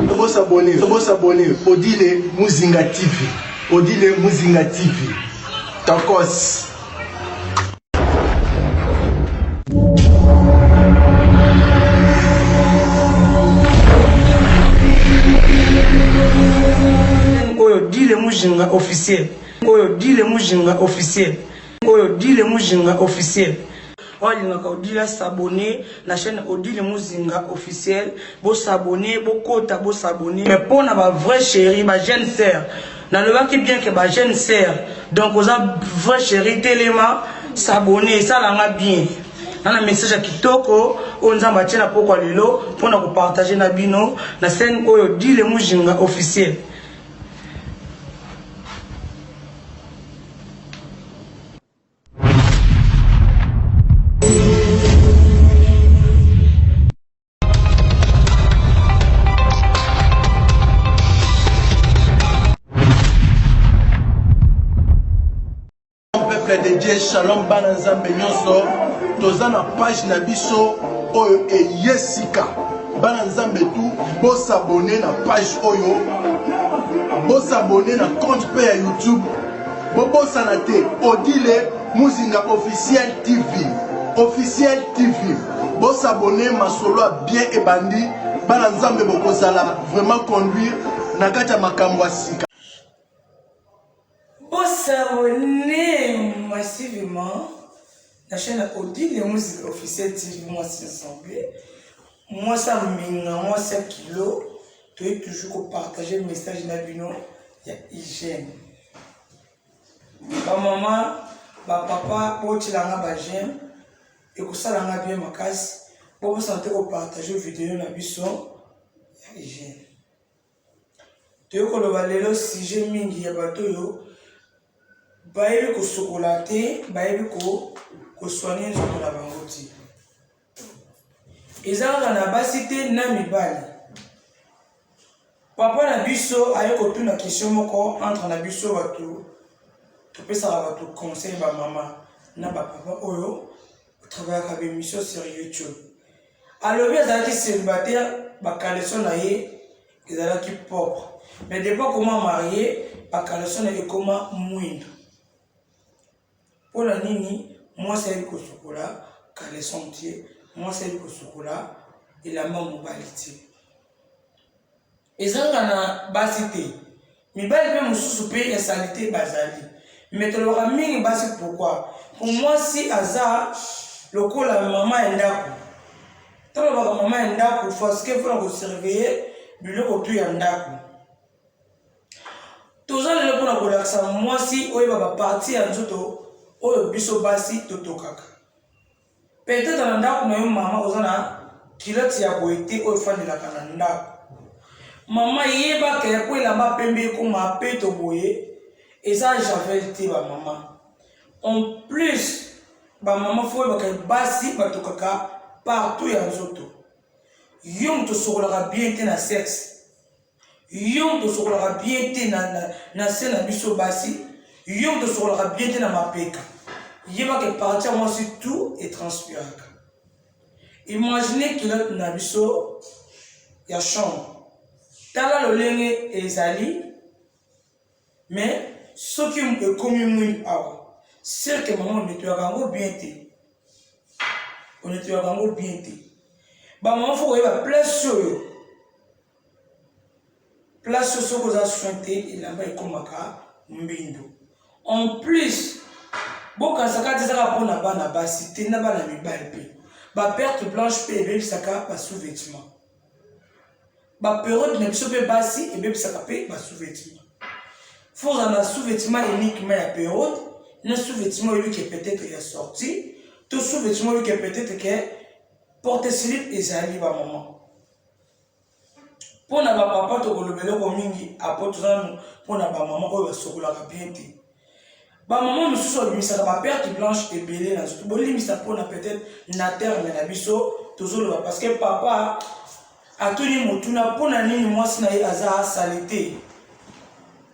Vos abonnés, Odile Muzinga TV. Odile Muzinga TV. Tokos. Odile Muzinga officiel. Odile Muzinga officiel. Odile Muzinga officiel. Odile s'abonner la chaîne Odile Muzinga officiel. Bo s'abonner, bo kota, bo s'abonner. Mais pour na ba vraie chérie, ma jeune sœur. Dans le qui bien que ma jeune sœur. Donc aux vraie chérie Téléma s'abonner, ça l'a bien. Dans un message à Kitoko, on a battu na poko lelo pour na partager na bino na scène Odile Muzinga officiel. De Dieu, shalom bananzambe nyonso toza na page na biso oyo Yesika bananzambe tout bo s'abonner na page oyo bo s'abonner na compte pe ya YouTube bo bosana te Odile Muzinga officiel TV bo s'abonner masolo bien ebandi bananzambe bokozala vraiment conduire na kati ya makambo asika. Pour s'abonner massivement la chaîne Odile Muzinga officiel TV, moi c'est ensemble. Moi ça minga, moi 7 kilos. Tu es toujours partager le message na bino, il y a hygiène. Ba maman, ba papa, oti langa ba j'aime et que ça langa bien ma casse. Pour vous sentir au partager vidéo na biso, il y a hygiène. Tu es ko lo balelo si j'ai mingi ya bato yo. Bayebi ko sokolate, bayebi ko soigner nzoto na bango ti. Ezanga na basité na mibali. Papa na biso aye ko tuna question moko entre na biso bato. Topesa bato conseil ba mama na ba papa oyo travailler ka émission sur YouTube. Alors bien ça qui célibataire ba caleçon na ye ezalaki propre. Mais depuis comment marié, ba caleçon na ye comment moindre. Pour la nini, moi c'est le chocolat, caleçon tiers, moi c'est le chocolat et la main mobilité. Et ça na basité. Mi bali pe mususu pe salité bazali. Mais tu l'auras mis basi pourquoi? Pour moi si hasard le coup la maman endako. Tant la maman endako parce que faut surveiller biloko tu endako. Tous les pour la relaxa moi si oye baba parti en zoto oyo biso basi totokaka. Peut-être dans ndako na yo mama ozana kiloti ya boité oyo fandelaka na ndako. Mama yeba ke po ilamba pembe ko ma peto boye et ça j'avais dit ba mama. En plus ba mama faut ba ke basi batokaka partout ya nzoto. Yom to sokolaka bien te na sexe. Yom to sokolaka bien te na scène na biso basi. Yom to sokolaka bien te na mapeka. Yeba que partir moi sur tout et transpirer. Imaginez qu'il a une abisso, il y a chambre. Tala le lenge ezali, mais ce qui est commis mouille awa, c'est que maman ne te a bien té. On ne te a bien té. Bah maman faut y avoir place sur eux. Place sur ce que vous avez soigné et là-bas il komaka mbindo. En plus boka saka tezaka pona bana basi te na bana mibali pe ba perte blanche pe ebe saka ba sous-vêtement ba période na biso pe basi ebe saka pe ba sous-vêtement faut en sous-vêtement uniquement ya période na sous-vêtement lui qui peut-être ya sorti tout sous-vêtement lui qui peut-être que porte slip ezali ba maman pona ba papa to kolobelo ko mingi apo tozana pona ba maman oyo ba sokola ka bien te. Ba maman nous sommes mis à la perte blanche et belée dans tout. Bon, limite ça pour peut-être na terre mais na biso toujours parce que papa a tout ni motuna pour na nini moi si na aza salité.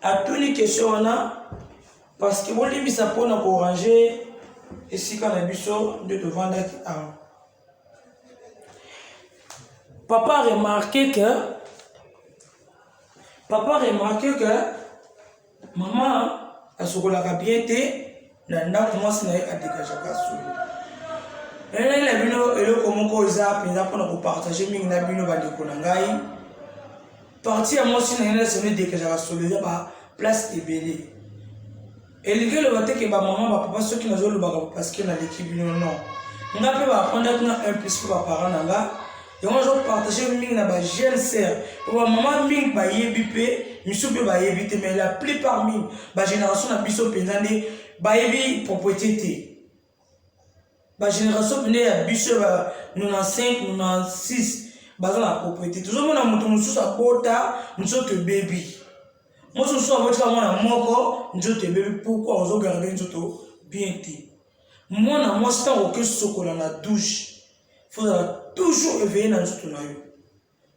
A tout ni question on a parce que bon limite ça pour na ranger et si quand na biso de te vendre papa a remarqué que maman a sokolaka bien te na ndako mwasi na ye adégagaka solo. Il a bino eloko moko eza mpenza mpona kopartage mingi na bino bandeko na ngai. Parti ya mwasi na ye na seno edégagaka solo eza baplace ebele. Elingi eloba te ke bamama bapapa soki nazolobaka parceke naleki bino non. Nga mpe baapprendre kuna un plus mpo baparent na nga. yango azopartage mingi na bajeune sœur bamama mingi bayebi mpe misu mpe bayebi te mais la plupart mingi bagénération na biso mpenza nde bayebi propriété te bagénération mpenza ya biso ya 95 96 baza na propriété tozomona moto mosusu abota nzoto ebebi moto mosusu abotika mwana moko nzoto ebebi pourkui ozogarde nzoto bien te mwana mwasi ntango okesokola na douche faut toujours éveiller dans notre noyau.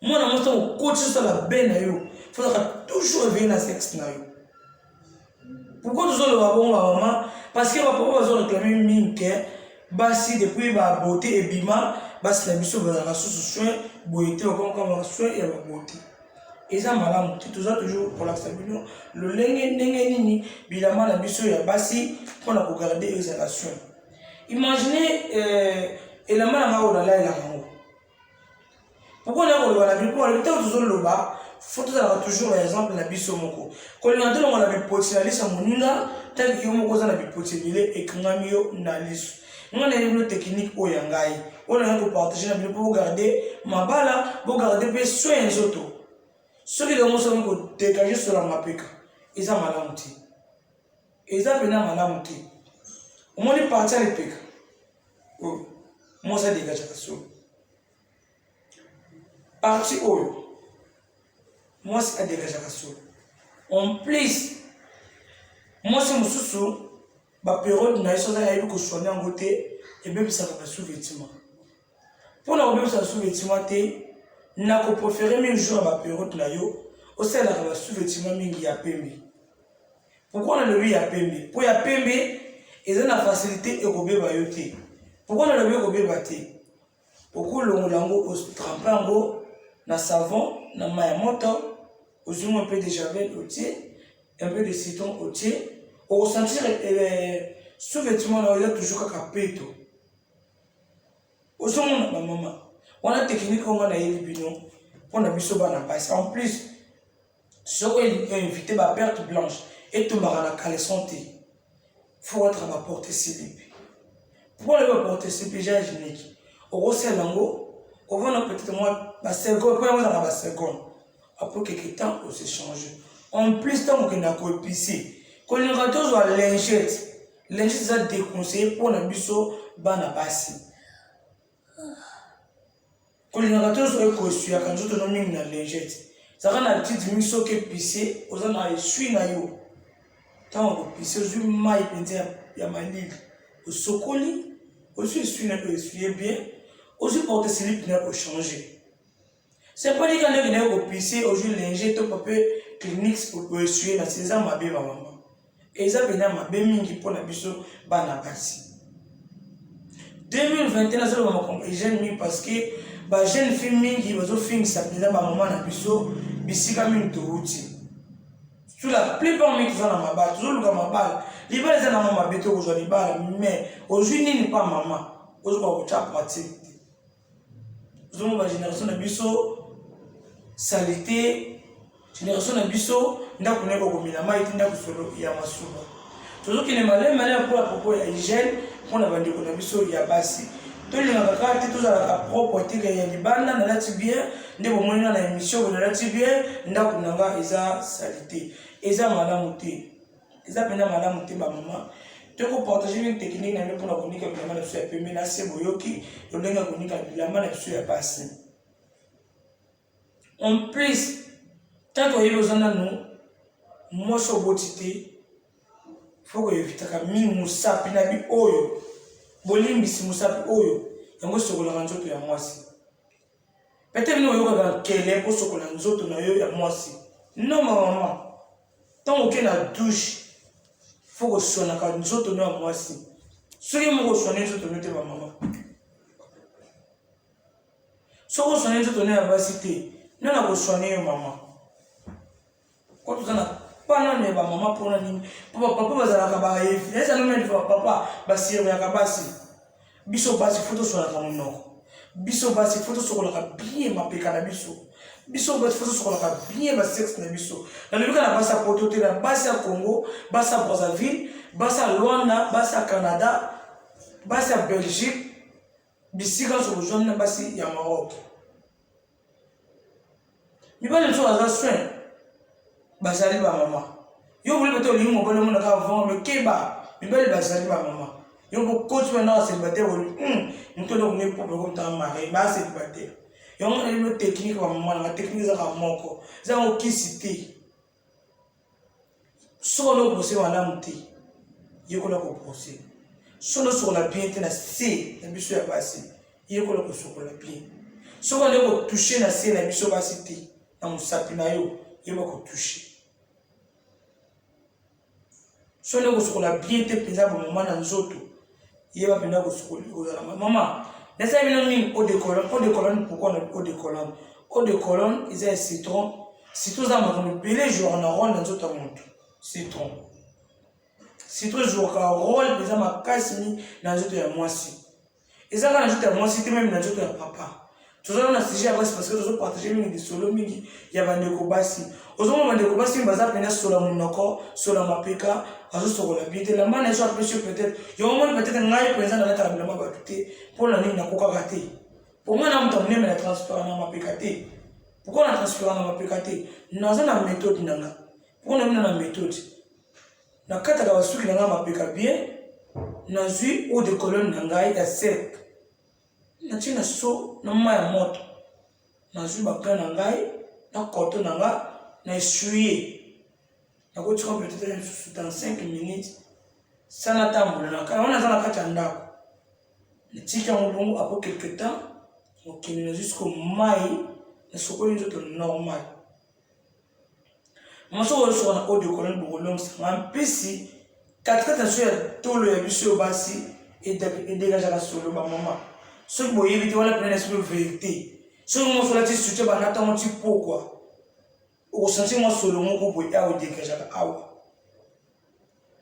Moi, dans mon temps, coach sur la baie naïo. Faut toujours éveiller dans le sexe naïo. Pourquoi nous avons le babon maman? Parce que papa va réclamer minke, basi depuis ba beauté et bima, basi la mission va la sous soin, beauté au comme soin et la beauté. Et ça madame, tout ça toujours pour la stabilité. Le lenge nini, bilamment la mission ya basi pour la regarder les relations. Imaginez et la main à la la pourquoi on a la vie pour le temps de l'oba faut toujours exemple la biso moko quand on a la vie potentialiste à moninga tel que moko za la vie potentielle et kangamio na liso on a une technique au yangai on a un partager la vie pour garder ma bala pour garder peu soin les autres ceux qui ont besoin de dégager sur la mapeka ils ont malamuti ils ont pena malamuti on m'a dit partir les peka oh moi ça dégage la soupe parti oyo moi c'est dégage la soupe en plus moi c'est mususu ba période na iso za yabi ko soigner en côté et bien ça va sous-vêtement pour na obé ça sous-vêtement té na ko préférer même jour ba période na yo au sein la ba sous-vêtement mingi ya pembe pourquoi on a le ya pembe pour ya pembe ils ont la facilité et ko be ba yo té pourquoi on a le ko be ba té pourquoi l'ongo au tremper na savon, na mayamoto, un peu de javel au thé, un peu de citron au thé, au sentir sous-vêtement là, il y a toujours un péto. Au son ma maman, on a technique comme on a eu bino, on a vu ça dans la en plus, si on est invité à perte blanche et tout à la caleçon thé, faut être à ma portée slip. Pourquoi le porter slip déjà hygiénique? Au rosé lango. On va peut-être moi, après quelques temps, on s'échange. En plus, tant qu'on a épicé, quand on a toujours la lingette, lingette ça déconseillé pour la biso bana basi. Quand on a toujours le costume, quand on a mis la lingette, ça rend la petite miso qui est épicé, on a essuie na yo. Tant on épicé, on a maille penté ya malil, au sokoli, aussi essuie na yo essuie bien. Aussi porter slip n'a pas changé. C'est pas dit qu'on a au pisser, au jeu linger, tout papier clinique pour essuyer la saison ma belle maman. Et ça vient ma belle mingi pour la biso bana basi. 2021 ça va me jeune mi parce que ba jeune fille mingi bazo film ça pesa ba maman na biso bisika mingi to uti. Sur la plupart mingi ça na mabala, toujours le mabala. Libala ça na mama beto ko joli bala mais aujourd'hui ni pas maman. Aujourd'hui ko cha pratique. Nous avons une génération de biso salité, génération de biso n'a pas comme la maille n'a pas solo ya masuba. Toujours qu'il est malin pour la propos ya hygiène, pour la bande de biso ya basi. Tous les gars qui tous à la propreté qu'il y a des bandes dans la tibia, ne bon moins dans la émission dans la tibia, n'a pas nanga isa salité, isa malamuté, isa pena malamuté ma maman. Tu peux partager une technique pour la chronique avec la main de ce peu menacé boyoki, le lenga chronique avec la main de ce passé. En plus, tant qu'on y a besoin de nous, moi je suis botité, faut que évite que mi musapi na bi oyo, bolimbi si musapi oyo, yango sokola nzoto ya mwasi. Peut-être nous yoka dans kele pour sokola nzoto na yo ya mwasi. Non maman, tant qu'on a douche. Il faut que ce soit nous autres nous à moi aussi. Ceux qui m'ont soigné, nous autres nous à maman. Si vous soignez tout à basi, nous avons soigné maman. Quand vous avez pas non mais maman pour nous, papa va zala kaba efi. Est-ce que nous même papa basi ya kabasi. Biso basi photo sur la caméra. Biso basi photo sur la bien ma peka biso. Biso basi photo sur la bien ma sexe na biso. Na le cas na basa poto te na basa Congo, basa Brazzaville, basa Luanda, basa Canada, basa Belgique. Bisika sur le jaune na basi ya Maroc. Mi ba le soir à soin. Basali ba maman. Yo voulez peut-être lui mon bonhomme na avant mais keba. Mi ba le basali ba maman. Yo ko coach maintenant célibataire nous te donne pour comme ta mari ba célibataire. Yo on a une technique ba maman la technique za ka moko. Za o kisiti. Solo bosser wala muti. Yo ko la ko bosser. Solo sur la pied na C na biso ya basi. Yo ko la ko sur la pied. Solo le ko toucher na C na biso basi ti. Na musapi na yo, yo ko toucher. Solo ko sur la pied te pesa ba maman na nzoto. Yo ba pena ko sur la maman. Laissez moi une eau de colonne pourquoi on eau de colonne? Eau de colonne, ils ont citron. Citron ça m'a comme belé jour en rôle dans nzoto monte. Citron. Citron jour ka rôle pesa ma casse mi na nzoto ya mwasi. Eza ka nzoto ya mwasi te même na nzoto ya papa. Tout ça on a sujet parce que nous partager mingi solo mingi ya bandeko basi. Ozomo bandeko basi baza pena solo munoko, solo mapeka, azo solo la bite la mana so apprécier peut-être. Yo mo peut-être ngai présent dans la table la mabaté pour la nini na koka raté. Pour moi na mtamne me la transfert na mapeka té. Pourquoi na transfert na mapeka té? Naza na méthode nanga. Pourquoi na na méthode? Na kata ka basuki na mapeka bien. Na zui eau de colonne nanga ya sec. Na tina so na maya moto na zui bakana na ngai na koto na nga na essuyer na ko tsiko peut-être dans 5 minutes sana tambola na ka wana zana kata ndako na tika mbongo après quelque temps okini jusqu'au mai na sokoli nzoto normal moso wo so na eau de colonne bongolong sa mpisi katikata so ya tolo ya biso basi et dégage la solo ba maman. Ce qui est évité, on a plein d'esprit de vérité. Ce qui est sur la tête, on attend un petit peu quoi. Au sens où on se le montre pour y dégager la awa.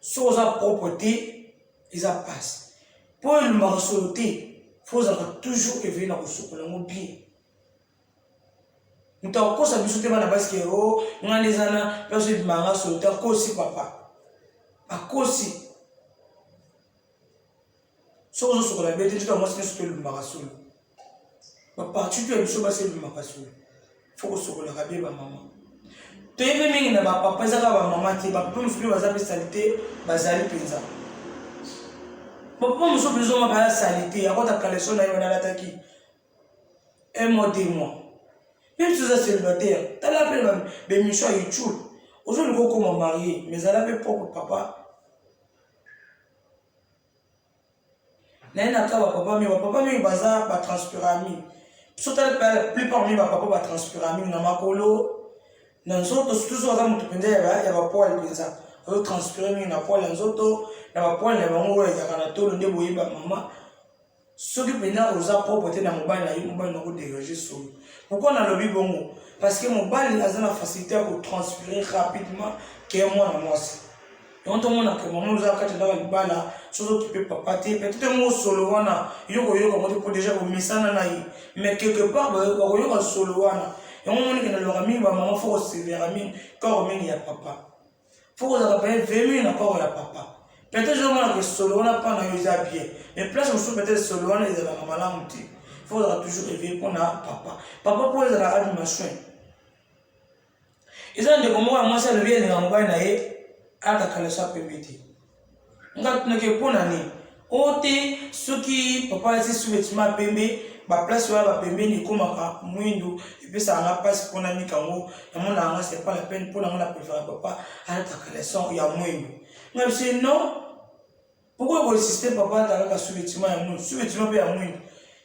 Sur sa propreté, ils a passé. Pour le marsoté, il faut toujours éveiller dans le souple, le bien. Nous avons encore ça, nous avons parce que nous avons des années, nous avons des marsotés, à cause papa. À cause. Sozo sur la bête, tu dois montrer ce que le marasol. Papa, tu dois le sauver le marasol. Faut que sur la rabie, ma maman. Tu es venu à ma papa, ça va maman, tu vas pas me faire la saleté, bazali penza. Papa, me sauve besoin de la saleté, à quoi ta collection n'a pas l'attaquer. Un mois, 2 mois. Même si tu es célibataire, tu as l'appel, mais Michel est chou. Aujourd'hui, le coco m'a marié, mais elle avait propre papa. Naina ka papa mi baza ba transpiramine. Surtout la plupart mi papa ba transpiramine na makolo. Na nzoto surtout so za mutu pende ya ba poil penza. O transpiramine na poil nzoto na ba poil na bango ya kana tolo nde boyiba mama. Soki pena oza propreté na mobali na yo mobali na ko dégager solo. Pourquoi na lobi bongo? Parce que mobali a la facilité à transpirer rapidement que moi na moi. On te montre que maman nous a quand dans le bala, chose qui peut pas partir. Peut-être moi solo wana, yoko comment pour déjà au misana naï. Mais quelque part, yoko solo wana. Et on montre que dans le rami, maman faut se vers rami, quand on y a papa. Faut que ça rappelle 20 000 encore la papa. Peut-être je vois que solo wana pas na yosa bien. Mais place on se peut-être solo wana ils ont la maman muti. Faut toujours éveiller pour na papa. Papa pour la animation. Ils ont des comment moi ça le vient dans mon bain naï. Ata kalesa pembeti nga tunake pona ni ote soki papa si sous-vêtement pembe ba place wa ba pembe ni komaka mwindu epesa nga passe pona ni kango na mona nga c'est pas la peine pona nga préfère papa ata kalesa ya mwindu nga c'est non pourquoi vous insistez papa ta ka sous-vêtement ya mwindu sous-vêtement pe ya mwindu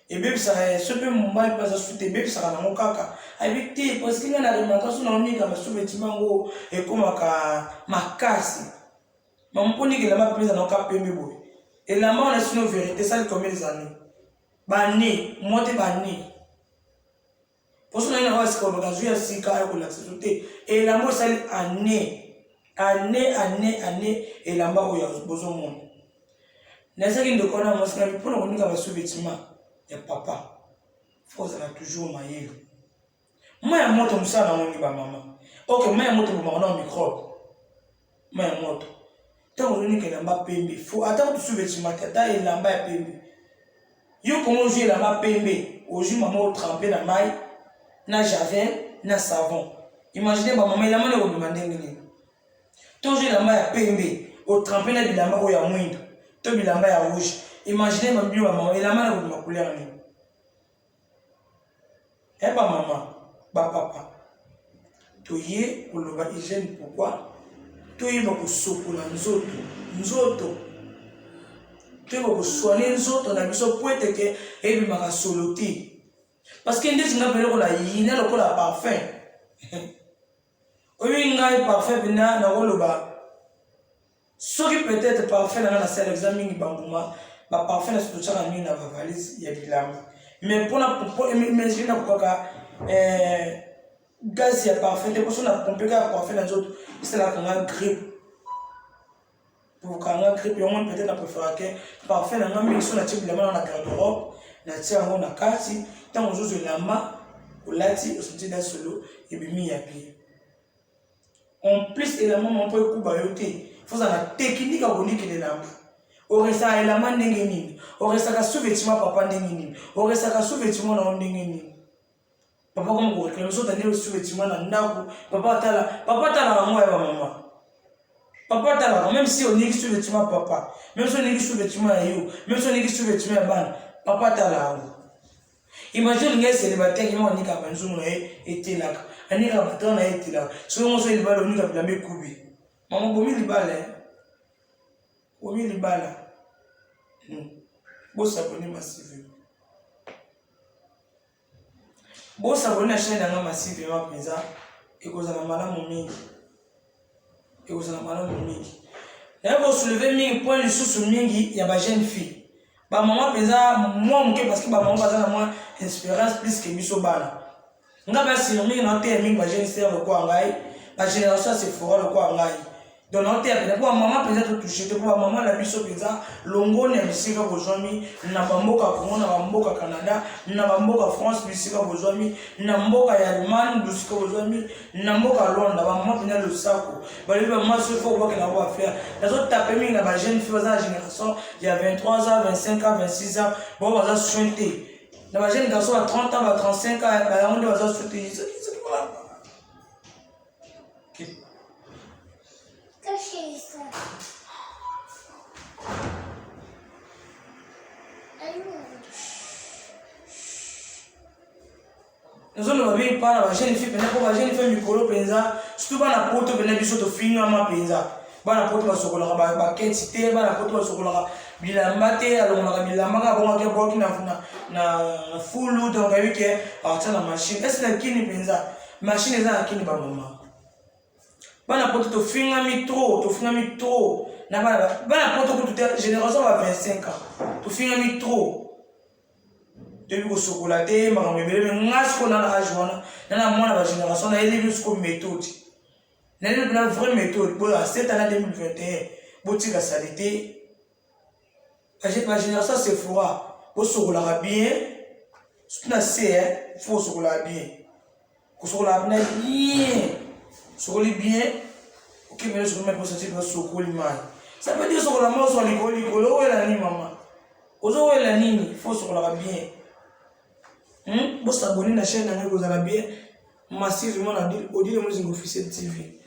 et bien ça ce peut mon mal pas sous-te bien ça na mon kaka habité parce que na alimentation na onika ba sous-vêtement ngo et komaka makasi mamponi que la ma prise na ka pembe boy et la mort est une vérité ça combien des années bani monte bani Parce que nous avons ce qu'on a joué à Sika et la société. Et la mort, c'est année, et la mort, il y a besoin de monde. Nous avons dit que nous avons pour nous avoir sous-vêtements, il y a papa. Il faut toujours mailler. Moi, je suis mort comme ça dans mon maman. Ok, moi, je suis mort comme ça dans le microbe. Moi, je suis mort. Tant que nous avons payé, il faut attendre sous-vêtements, il y a payé. Yo comment jouer la ma PMB, aujourd'hui maman trempé la maille, na javel, na savon. Imaginez ma maman il a mané au demander ngini. Toujours la maille PMB, au trempé na bilamba au ya moindre, to bilamba ya rouge. Imaginez ma maman il a mané au ma couleur ni. Eh ba maman, ba papa. To yé pour le ba hygiène pourquoi? To yé ba ko sokola nzoto. Tu vas soigner les autres, on a besoin pour être que et puis ma soloti parce que ndé singa pele ko la yina lo ko la parfum oyi ngai parfum bina na ko lo ba soki peut-être parfum na la salle examen ni banguma ba parfum na so tsaka ni na valise ya bilam mais pour imaginer na ko ka gaz ya parfum de ko so na pomper ka parfum na autres c'est la kana grippe. Pour quand on a grippe, on peut-être à préférer que parfait dans la mission la type de la garde-robe, la tire on a carte, tant on joue la main, au lati, au senti d'un solo, et bien mis à pied. En plus, élément on peut couper, faut ça la technique à bonner qui est là. On reste à l'élément n'engagé, on reste à sous-vêtement papa n'engagé, on reste à sous-vêtement dans n'engagé. Papa comme vous, les autres années sous-vêtement dans n'ago, papa t'as la moi et maman. Papa t'as même si on est sur le vêtement papa, même si on est sur le vêtement à you, même si on est sur le vêtement à ban, papa t'as là. Imagine les célibataires qui m'ont dit qu'à Banzou était là, un irabaton a été là. Si on se dit que l'on a mis coubi. Maman, vous m'y balles, vous m'y balles. Vous s'abonnez massivement. Vous s'abonnez à la chaîne massivement, et vous avez mal à mon mien. Et vous avez mal à mon mien. Là, vous soulevez mille points de sous mingi, il y a ma jeune fille. Bah, maman, moi, parce que maman, a moins espérance plus que Missobana. Nga ba si mingi na te mingi ba jeune sœur le quoi ngai, ba génération c'est fort le quoi ngai. Donc on te pour maman peut-être toucher pour maman la biso peza longo ne bisika bozwami na bamboka Congo na bamboka Canada na bamboka France bisika bozwami na mboka ya Allemagne bisika bozwami na mboka Londres ba maman pena le sako ba le maman se faut voir que na va faire les autres taper mingi na ba jeune fille za génération il y a 23 ans 25 ans 26 ans bon va ça chanter na ba jeune garçon à 30 ans à 35 ans ba on va ça chanter Caché ça. Nous avons vu par la jeune fille, la jeune fille micro penza, surtout la porte venait du saut finir ma penza. La porte va se coller à quantité, la porte va se coller à bilambate, alors on a bilambanga, on a fait beaucoup na full load, on a vu que la machine. Est-ce que qui n'est penza? Machine est là qui n'est pas maman. Bana poto to finga mi trop na bana poto ko toute génération va 25 ans to finga mi trop depuis ko chocolate makamebele ngas ko na âge wana na mwana ba génération na ele jusqu'au méthode na ele na vraie méthode pour à cette année 2021 botika salité ba génération c'est froid pour chocolat bien na c'est faut chocolat bien ko chocolat bien Sokoli bien, ok, mais je vais me sentir dans Sokoli mal. Ça veut dire que la mort soit l'école, où est la nuit, maman? Où est la nuit? Il faut se la bien. Vous s'abonnez à la chaîne, vous allez bien. Massivement, on dit que vous êtes officiel TV.